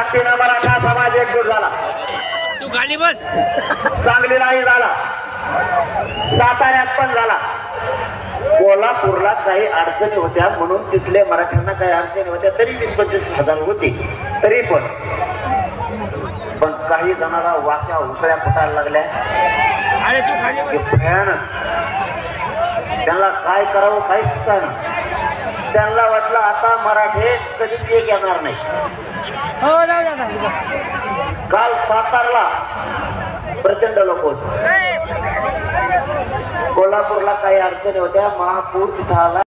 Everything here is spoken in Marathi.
ताकदीनं मराठा समाज एकजूट झाला. तू गाडी बस. सांगलीलाही झाला, साताऱ्यात पण झाला. कोल्हापूरला काही अडचणी होत्या म्हणून तिथले मराठ्यांना काही अडचणी होत्या, तरी 20-25 होती. तरी पण काही जणांना वाशा उकळ्या फुटायला लागल्या. अरे तू खाली बस. भयानक. त्यांना काय करावं काही सुचना. त्यांना वाटलं आता मराठे कधीच एक येणार नाही. काल सातारला प्रचंड लोक होते. कोल्हापूरला काही अडचणी होत्या, महापूर तिथं आला.